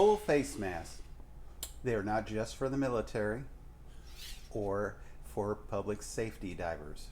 Full face masks. They are not just for the military or for public safety divers.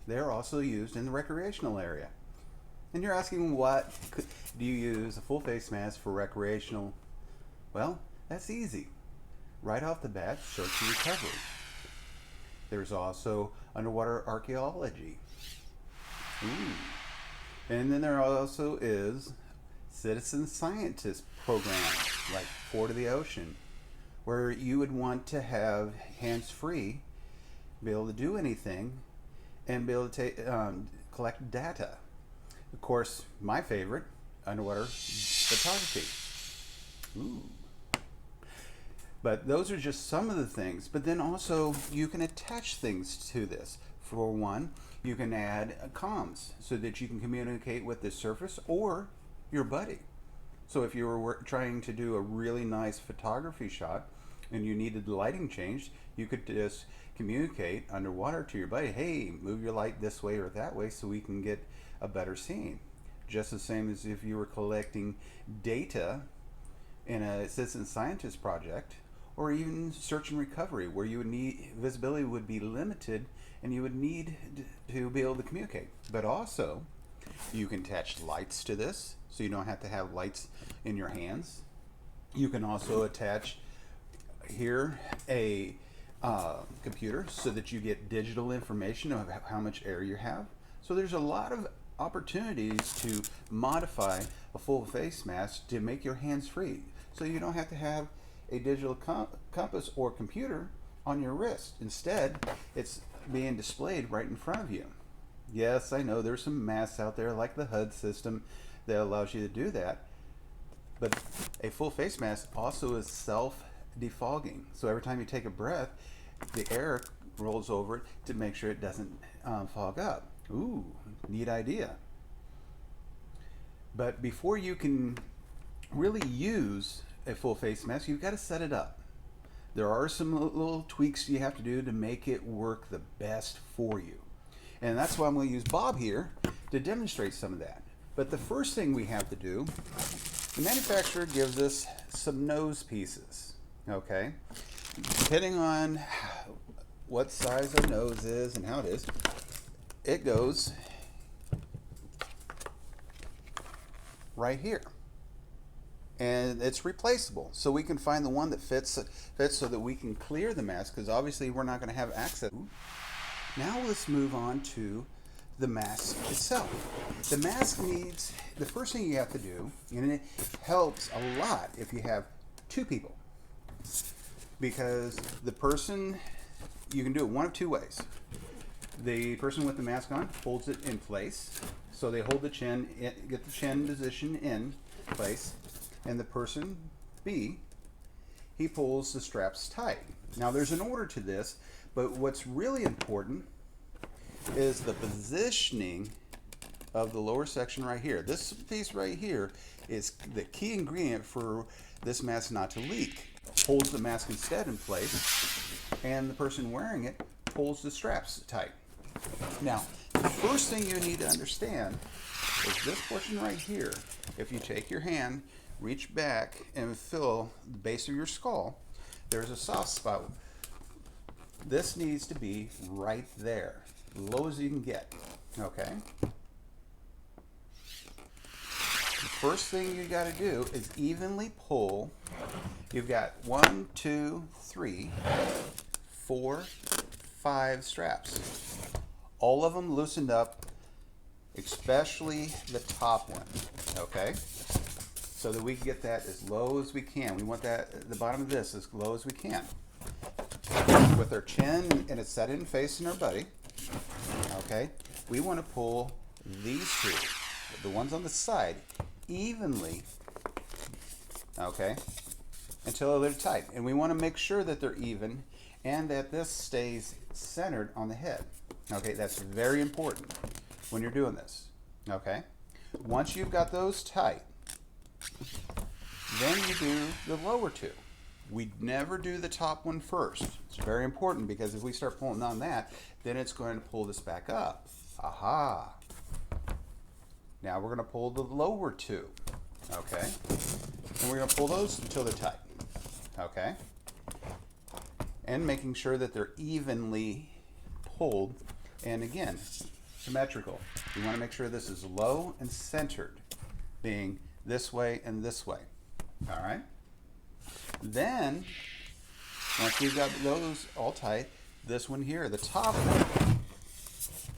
They're also used in the recreational area. And you're asking, do you use a full face mask for recreational? Well, that's easy. Right off the bat, search and recovery. There's also underwater archaeology. And then there also is citizen scientist programs like Fort of the Ocean, where you would want to have hands-free, be able to do anything, and be able to collect data. Of course, my favorite, underwater photography. Ooh. But those are just some of the things. But then also you can attach things to this. For one, you can add comms so that you can communicate with the surface or your buddy. So if you were trying to do a really nice photography shot and you needed the lighting changed, you could just communicate underwater to your buddy, hey, move your light this way or that way so we can get a better scene. Just the same as if you were collecting data in a citizen scientist project, or even search and recovery, where you would need visibility would be limited and you would need to be able to communicate. But also you can attach lights to this, so you don't have to have lights in your hands. You can also attach here a computer so that you get digital information of how much air you have. So there's a lot of opportunities to modify a full face mask to make your hands free, so you don't have to have a digital compass or computer on your wrist. Instead, it's being displayed right in front of you. Yes, I know there's some masks out there like the HUD system that allows you to do that, but a full face mask also is self-defogging. So every time you take a breath, the air rolls over it to make sure it doesn't fog up. Ooh, neat idea. But before you can really use a full face mask, you've got to set it up. There are some little tweaks you have to do to make it work the best for you. And that's why I'm going to use Bob here to demonstrate some of that. But the first thing we have to do, the manufacturer gives us some nose pieces, okay? Depending on what size the nose is and how it is, it goes right here. And it's replaceable, so we can find the one that fits so that we can clear the mask, because obviously we're not going to have access. Now let's move on to the mask itself. The mask needs, the first thing you have to do, and it helps a lot if you have two people, because the person, you can do it one of two ways. The person with the mask on holds it in place, so they hold the chin, get the chin position in place, and the person B, he pulls the straps tight. Now there's an order to this, but what's really important is the positioning of the lower section right here. This piece right here is the key ingredient for this mask not to leak. Holds the mask instead in place, and the person wearing it pulls the straps tight. Now, the first thing you need to understand is this portion right here. If you take your hand, reach back and feel the base of your skull, there's a soft spot. This needs to be right there, low as you can get, okay? The first thing you got to do is evenly pull. You've got 1, 2, 3, 4, 5 straps. All of them loosened up, especially the top one, okay? So that we can get that as low as we can. We want that, the bottom of this, as low as we can. With our chin and it's set in facing our buddy, okay? We want to pull these two, the ones on the side, evenly, okay? Until they're tight. And we want to make sure that they're even and that this stays centered on the head. Okay, that's very important when you're doing this, okay? Once you've got those tight, then you do the lower two. We never do the top one first. It's very important, because if we start pulling on that, then it's going to pull this back up. Aha! Now we're going to pull the lower two. Okay? And we're going to pull those until they're tight. Okay? And making sure that they're evenly pulled, and again, symmetrical. You want to make sure this is low and centered, being this way and this way. All right? Then, once you've got those all tight, this one here, the top one,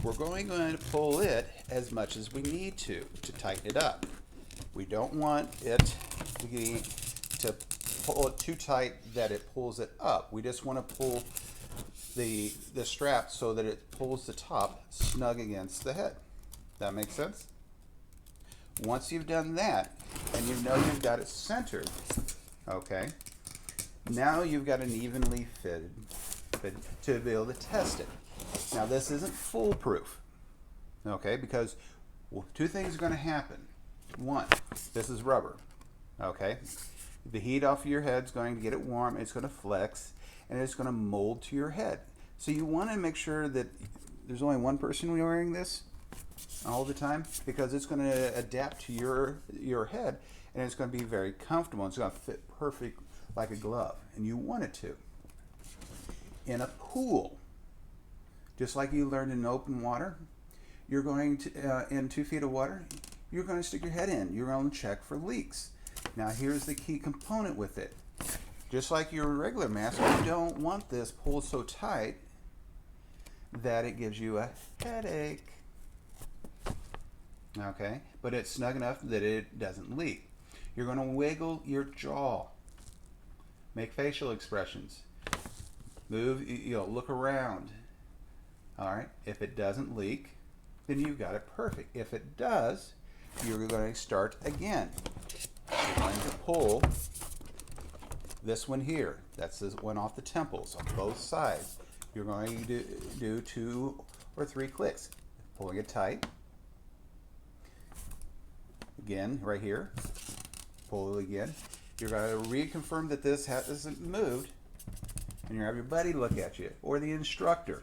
we're going to pull it as much as we need to tighten it up. We don't want it to pull it too tight that it pulls it up. We just want to pull the strap so that it pulls the top snug against the head. That makes sense? Once you've done that, and you know you've got it centered, okay, now you've got an evenly fitted to be able to test it. Now this isn't foolproof, okay, because two things are going to happen. One, this is rubber, okay. The heat off of your head is going to get it warm, it's going to flex, and it's going to mold to your head. So you want to make sure that there's only one person wearing this all the time, because it's going to adapt to your head, and it's going to be very comfortable. It's going to fit perfect like a glove, and you want it to. In a pool, just like you learned in open water, you're going to, in 2 feet of water, you're going to stick your head in. You're going to check for leaks. Now here's the key component with it. Just like your regular mask, you don't want this pulled so tight that it gives you a headache. Okay, but it's snug enough that it doesn't leak. You're going to wiggle your jaw. Make facial expressions. Move, look around. All right, if it doesn't leak, then you've got it perfect. If it does, you're going to start again. You're going to pull this one here. That's this one off the temples on both sides. You're going to do 2 or 3 clicks. Pulling it tight. Again, right here. Pull it again. You're going to reconfirm that this hasn't moved. And you have your buddy look at you, or the instructor.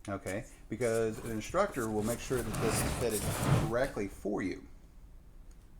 Okay? Because the instructor will make sure that this is fitted correctly for you.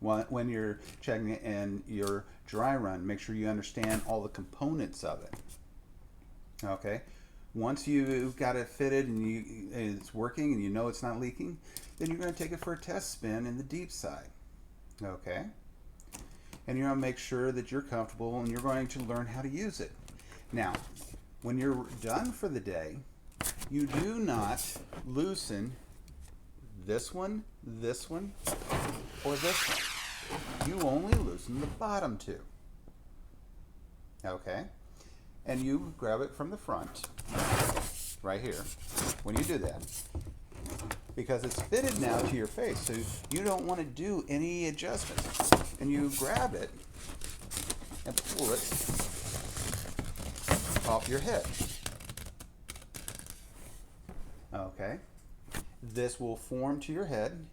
When you're checking it in your dry run, make sure you understand all the components of it. Okay? Once you've got it fitted and it's working and you know it's not leaking, then you're going to take it for a test spin in the deep side. Okay? And you're going to make sure that you're comfortable, and you're going to learn how to use it. Now, when you're done for the day, you do not loosen this one, or this one. You only loosen the bottom 2. Okay? And you grab it from the front, right here, when you do that, because it's fitted now to your face, so you don't want to do any adjustments. And you grab it and pull it off your head. Okay? This will form to your head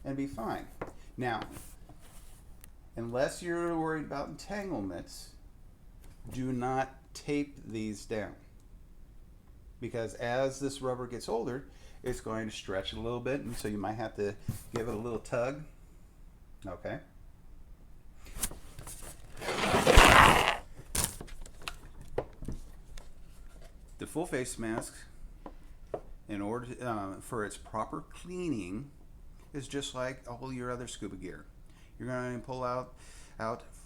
and be fine. Now, unless you're worried about entanglements, do not tape these down, because as this rubber gets older, it's going to stretch a little bit, and so you might have to give it a little tug. Okay? The full face mask, in order for its proper cleaning, is just like all your other scuba gear. You're going to pull out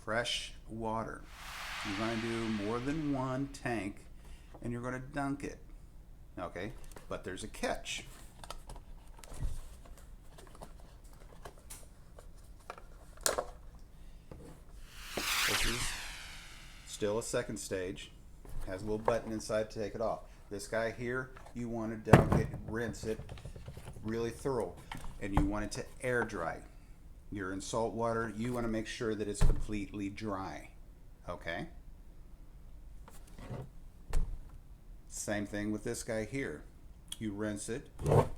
fresh water. You're going to do more than one tank, and you're going to dunk it. Okay, but there's a catch. This is still a second stage. Has a little button inside to take it off. This guy here, you want to dunk it, rinse it really thorough, and you want it to air dry. You're in salt water, you want to make sure that it's completely dry. Okay? Same thing with this guy here. You rinse it.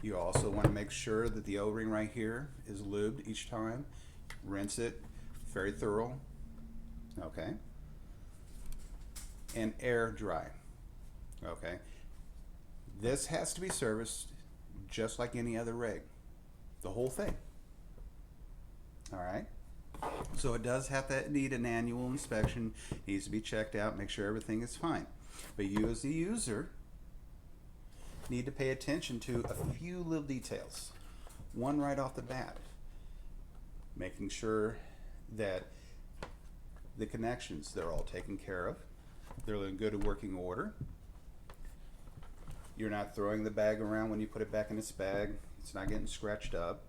You also want to make sure that the O-ring right here is lubed each time. Rinse it, very thorough. Okay? And air dry. Okay? This has to be serviced just like any other rig. The whole thing. Alright? So it does have to need an annual inspection, needs to be checked out, make sure everything is fine. But you as the user need to pay attention to a few little details. One right off the bat, making sure that the connections, they're all taken care of. They're in good working order. You're not throwing the bag around when you put it back in its bag. It's not getting scratched up.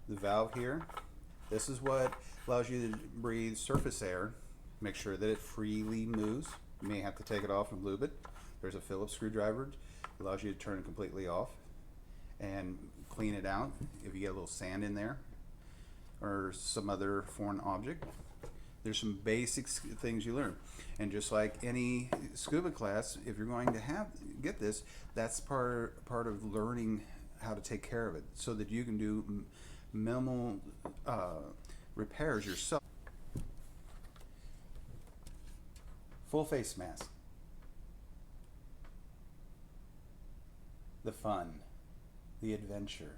The valve here, this is what allows you to breathe surface air. Make sure that it freely moves. You may have to take it off and lube it. There's a Phillips screwdriver. It allows you to turn it completely off and clean it out if you get a little sand in there or some other foreign object. There's some basic things you learn. And just like any scuba class, if you're going to get this, that's part of learning how to take care of it so that you can do minimal repairs yourself. Full face mask. The fun, the adventure,